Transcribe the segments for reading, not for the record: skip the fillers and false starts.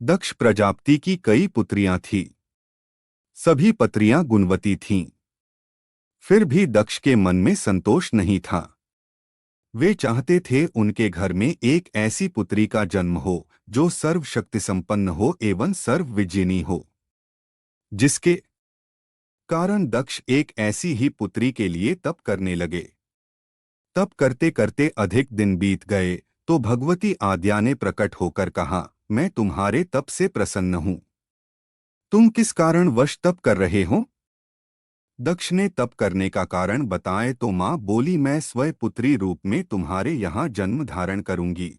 दक्ष प्रजापति की कई पुत्रियां थीं। सभी पुत्रियां गुणवती थीं। फिर भी दक्ष के मन में संतोष नहीं था। वे चाहते थे उनके घर में एक ऐसी पुत्री का जन्म हो जो सर्वशक्ति संपन्न हो एवं सर्वविजयिनी हो, जिसके कारण दक्ष एक ऐसी ही पुत्री के लिए तप करने लगे। तप करते करते अधिक दिन बीत गए तो भगवती आद्या ने प्रकट होकर कहा, मैं तुम्हारे तप से प्रसन्न हूं। तुम किस कारण वश तप कर रहे हो? दक्ष ने तप करने का कारण बताए तो मां बोली, मैं स्वयं पुत्री रूप में तुम्हारे यहाँ जन्म धारण करूंगी।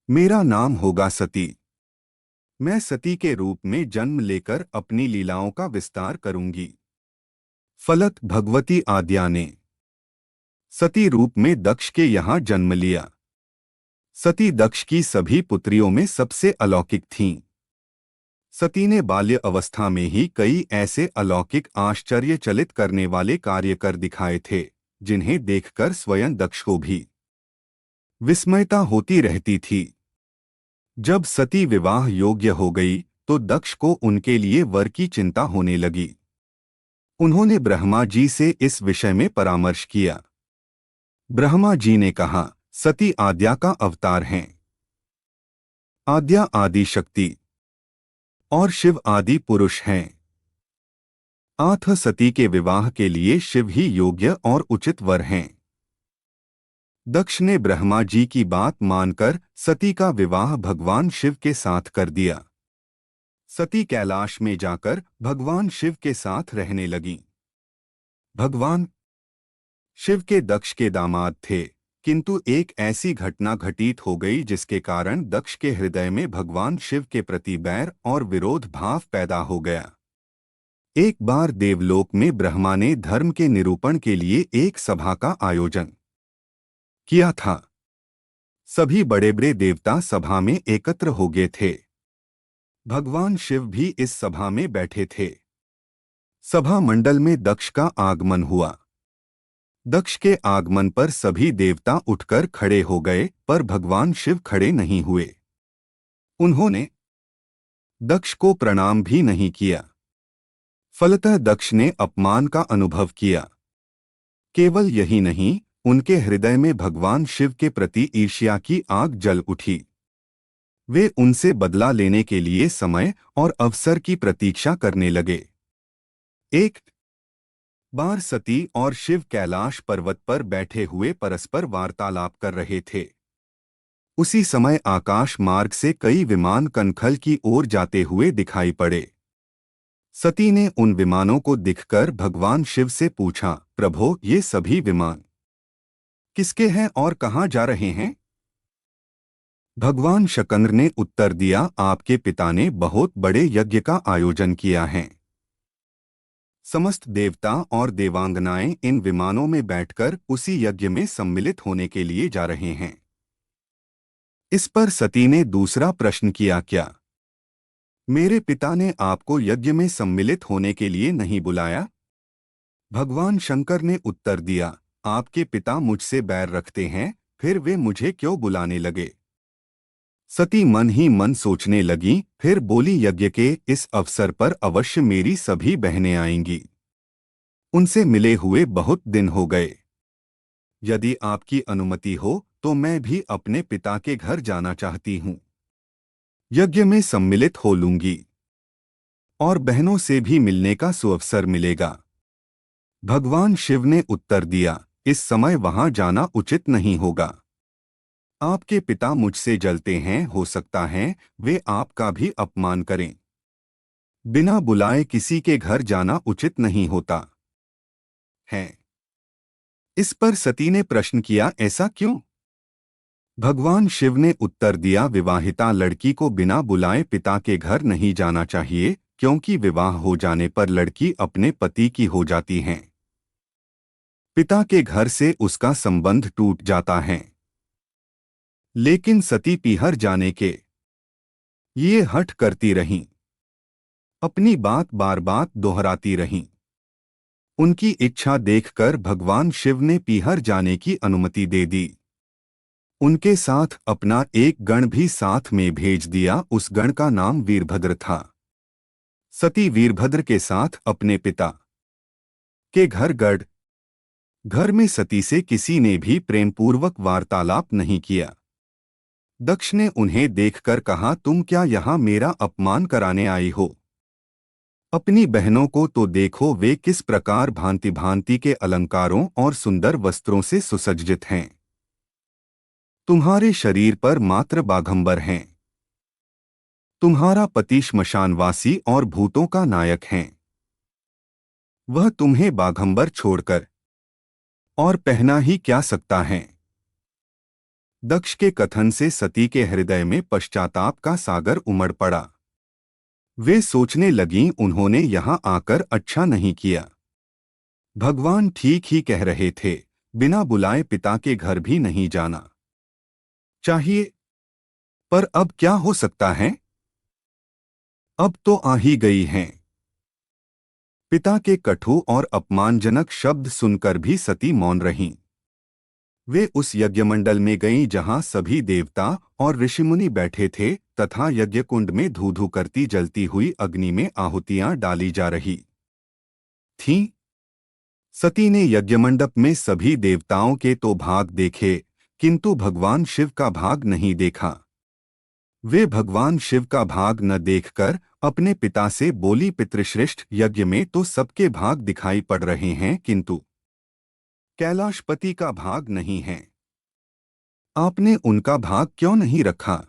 मेरा नाम होगा सती। मैं सती के रूप में जन्म लेकर अपनी लीलाओं का विस्तार करूंगी। फलत भगवती आद्या ने सती रूप में दक्ष के यहाँ जन्म लिया। सती दक्ष की सभी पुत्रियों में सबसे अलौकिक थीं। सती ने बाल्य अवस्था में ही कई ऐसे अलौकिक आश्चर्यचलित करने वाले कार्य कर दिखाए थे, जिन्हें देखकर स्वयं दक्ष को भी विस्मयता होती रहती थी। जब सती विवाह योग्य हो गई तो दक्ष को उनके लिए वर की चिंता होने लगी। उन्होंने ब्रह्मा जी से इस विषय में परामर्श किया। ब्रह्मा जी ने कहा, सती आद्या का अवतार हैं। आद्या आदि शक्ति और शिव आदि पुरुष हैं। आथ सती के विवाह के लिए शिव ही योग्य और उचित वर हैं। दक्ष ने ब्रह्मा जी की बात मानकर सती का विवाह भगवान शिव के साथ कर दिया। सती कैलाश में जाकर भगवान शिव के साथ रहने लगीं। भगवान शिव के दक्ष के दामाद थे, किंतु एक ऐसी घटना घटित हो गई जिसके कारण दक्ष के हृदय में भगवान शिव के प्रति बैर और विरोध भाव पैदा हो गया। एक बार देवलोक में ब्रह्मा ने धर्म के निरूपण के लिए एक सभा का आयोजन किया था। सभी बड़े बड़े देवता सभा में एकत्र हो गए थे। भगवान शिव भी इस सभा में बैठे थे। सभा मंडल में दक्ष का आगमन हुआ। दक्ष के आगमन पर सभी देवता उठकर खड़े हो गए, पर भगवान शिव खड़े नहीं हुए। उन्होंने दक्ष को प्रणाम भी नहीं किया। फलतः दक्ष ने अपमान का अनुभव किया। केवल यही नहीं, उनके हृदय में भगवान शिव के प्रति ईर्ष्या की आग जल उठी। वे उनसे बदला लेने के लिए समय और अवसर की प्रतीक्षा करने लगे। एक बार सती और शिव कैलाश पर्वत पर बैठे हुए परस्पर वार्तालाप कर रहे थे। उसी समय आकाश मार्ग से कई विमान कनखल की ओर जाते हुए दिखाई पड़े। सती ने उन विमानों को दिखकर भगवान शिव से पूछा, प्रभो, ये सभी विमान किसके हैं और कहाँ जा रहे हैं? भगवान शकंद्र ने उत्तर दिया, आपके पिता ने बहुत बड़े यज्ञ का आयोजन किया है। समस्त देवता और देवांगनाएं इन विमानों में बैठकर उसी यज्ञ में सम्मिलित होने के लिए जा रहे हैं। इस पर सती ने दूसरा प्रश्न किया, क्या मेरे पिता ने आपको यज्ञ में सम्मिलित होने के लिए नहीं बुलाया? भगवान शंकर ने उत्तर दिया, आपके पिता मुझसे बैर रखते हैं, फिर वे मुझे क्यों बुलाने लगे? सती मन ही मन सोचने लगी, फिर बोली, यज्ञ के इस अवसर पर अवश्य मेरी सभी बहनें आएंगी। उनसे मिले हुए बहुत दिन हो गए। यदि आपकी अनुमति हो तो मैं भी अपने पिता के घर जाना चाहती हूँ। यज्ञ में सम्मिलित हो लूंगी और बहनों से भी मिलने का सुअवसर मिलेगा। भगवान शिव ने उत्तर दिया, इस समय वहां जाना उचित नहीं होगा। आपके पिता मुझसे जलते हैं, हो सकता है वे आपका भी अपमान करें। बिना बुलाए किसी के घर जाना उचित नहीं होता है। इस पर सती ने प्रश्न किया, ऐसा क्यों? भगवान शिव ने उत्तर दिया, विवाहिता लड़की को बिना बुलाए पिता के घर नहीं जाना चाहिए, क्योंकि विवाह हो जाने पर लड़की अपने पति की हो जाती है। पिता के घर से उसका संबंध टूट जाता है। लेकिन सती पीहर जाने के ये हठ करती रहीं। अपनी बात बार बार दोहराती रहीं। उनकी इच्छा देखकर भगवान शिव ने पीहर जाने की अनुमति दे दी। उनके साथ अपना एक गण भी साथ में भेज दिया। उस गण का नाम वीरभद्र था। सती वीरभद्र के साथ अपने पिता के घर गढ़ घर में सती से किसी ने भी प्रेमपूर्वक वार्तालाप नहीं किया। दक्ष ने उन्हें देखकर कहा, तुम क्या यहाँ मेरा अपमान कराने आई हो? अपनी बहनों को तो देखो, वे किस प्रकार भांति भांति के अलंकारों और सुंदर वस्त्रों से सुसज्जित हैं। तुम्हारे शरीर पर मात्र बाघंबर हैं। तुम्हारा पति श्मशानवासी और भूतों का नायक है। वह तुम्हें बाघंबर छोड़कर और पहना ही क्या सकता है? दक्ष के कथन से सती के हृदय में पश्चाताप का सागर उमड़ पड़ा। वे सोचने लगीं, उन्होंने यहाँ आकर अच्छा नहीं किया। भगवान ठीक ही कह रहे थे, बिना बुलाए पिता के घर भी नहीं जाना चाहिए। पर अब क्या हो सकता है? अब तो आ ही गई हैं। पिता के कटु और अपमानजनक शब्द सुनकर भी सती मौन रहीं। वे उस यज्ञमंडल में गईं जहां सभी देवता और ऋषिमुनि बैठे थे तथा यज्ञकुंड में धू धू करती जलती हुई अग्नि में आहुतियां डाली जा रही थीं। सती ने यज्ञमंडप में सभी देवताओं के तो भाग देखे, किंतु भगवान शिव का भाग नहीं देखा। वे भगवान शिव का भाग न देखकर अपने पिता से बोली, पितृश्रेष्ठ, यज्ञ में तो सबके भाग दिखाई पड़ रहे हैं, किंतु कैलाशपति का भाग नहीं है। आपने उनका भाग क्यों नहीं रखा?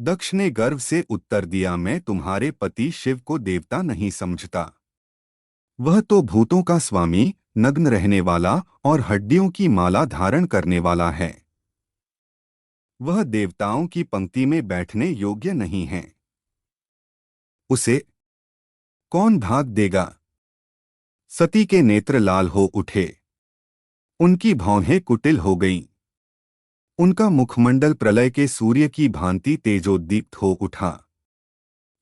दक्ष ने गर्व से उत्तर दिया, मैं तुम्हारे पति शिव को देवता नहीं समझता। वह तो भूतों का स्वामी, नग्न रहने वाला और हड्डियों की माला धारण करने वाला है। वह देवताओं की पंक्ति में बैठने योग्य नहीं है। उसे कौन भाग देगा? सती के नेत्र लाल हो उठे। उनकी भौहें कुटिल हो गईं। उनका मुखमंडल प्रलय के सूर्य की भांति तेजोद्दीप्त हो उठा।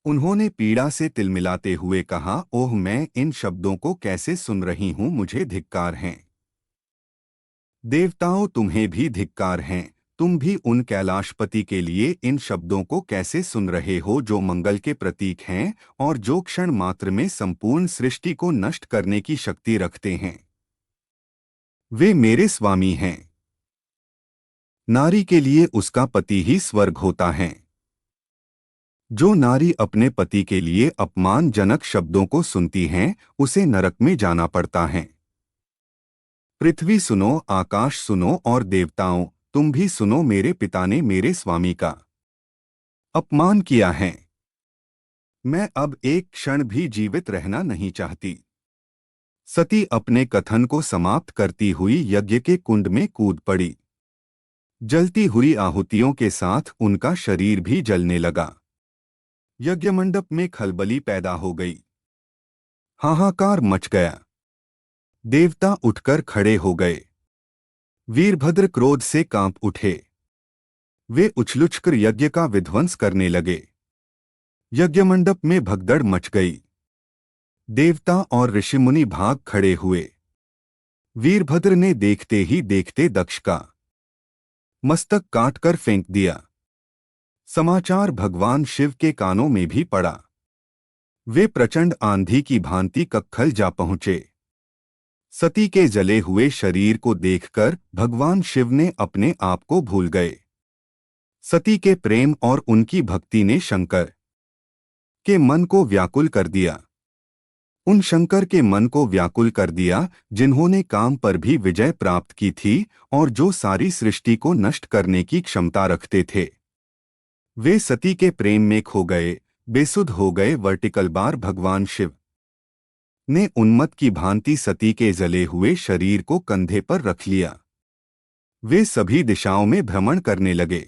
उन्होंने पीड़ा से तिलमिलाते हुए कहा, ओह, मैं इन शब्दों को कैसे सुन रही हूं, मुझे धिक्कार हैं। देवताओं, तुम्हें भी धिक्कार हैं। तुम भी उन कैलाशपति के लिए इन शब्दों को कैसे सुन रहे हो जो मंगल के प्रतीक हैं और जो क्षण मात्र में संपूर्ण सृष्टि को नष्ट करने की शक्ति रखते हैं। वे मेरे स्वामी हैं। नारी के लिए उसका पति ही स्वर्ग होता है। जो नारी अपने पति के लिए अपमानजनक शब्दों को सुनती हैं, उसे नरक में जाना पड़ता है। पृथ्वी सुनो, आकाश सुनो और देवताओं, तुम भी सुनो, मेरे पिता ने मेरे स्वामी का अपमान किया है। मैं अब एक क्षण भी जीवित रहना नहीं चाहती। सती अपने कथन को समाप्त करती हुई यज्ञ के कुंड में कूद पड़ी। जलती हुई आहुतियों के साथ उनका शरीर भी जलने लगा। यज्ञमंडप में खलबली पैदा हो गई। हाहाकार मच गया। देवता उठकर खड़े हो गए। वीरभद्र क्रोध से कांप उठे। वे उछलुछकर यज्ञ का विध्वंस करने लगे। यज्ञमंडप में भगदड़ मच गई। देवता और ऋषिमुनि भाग खड़े हुए। वीरभद्र ने देखते ही देखते दक्ष का मस्तक काटकर फेंक दिया। समाचार भगवान शिव के कानों में भी पड़ा। वे प्रचंड आंधी की भांति कक्खल जा पहुंचे। सती के जले हुए शरीर को देखकर भगवान शिव ने अपने आप को भूल गए। सती के प्रेम और उनकी भक्ति ने शंकर के मन को व्याकुल कर दिया। उन शंकर के मन को व्याकुल कर दिया जिन्होंने काम पर भी विजय प्राप्त की थी और जो सारी सृष्टि को नष्ट करने की क्षमता रखते थे। वे सती के प्रेम में खो गए, बेसुध हो गए। वर्टिकल बार भगवान शिव ने उन्मत्त की भांति सती के जले हुए शरीर को कंधे पर रख लिया। वे सभी दिशाओं में भ्रमण करने लगे।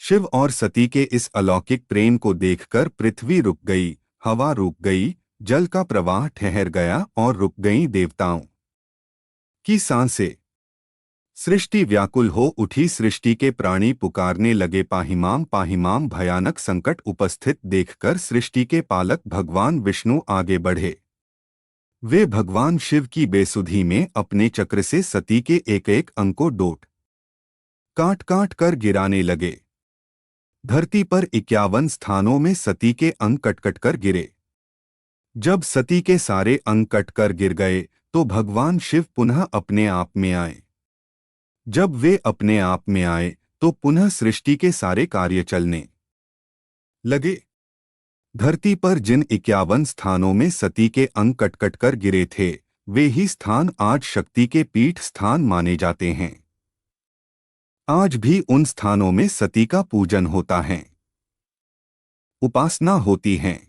शिव और सती के इस अलौकिक प्रेम को देखकर पृथ्वी रुक गई, हवा रुक गई, जल का प्रवाह ठहर गया और रुक गईं देवताओं की सांसें। सृष्टि व्याकुल हो उठी। सृष्टि के प्राणी पुकारने लगे, पाहिमाम पाहिमाम। भयानक संकट उपस्थित देखकर सृष्टि के पालक भगवान विष्णु आगे बढ़े। वे भगवान शिव की बेसुधी में अपने चक्र से सती के एक एक अंग को डोट काट काट कर गिराने लगे। धरती पर 51 स्थानों में सती के अंग कट कर गिरे। जब सती के सारे अंग कटकर गिर गए तो भगवान शिव पुनः अपने आप में आए। जब वे अपने आप में आए तो पुनः सृष्टि के सारे कार्य चलने लगे। धरती पर जिन 51 स्थानों में सती के अंग कट कर गिरे थे, वे ही स्थान आज शक्ति के पीठ स्थान माने जाते हैं। आज भी उन स्थानों में सती का पूजन होता है, उपासना होती है।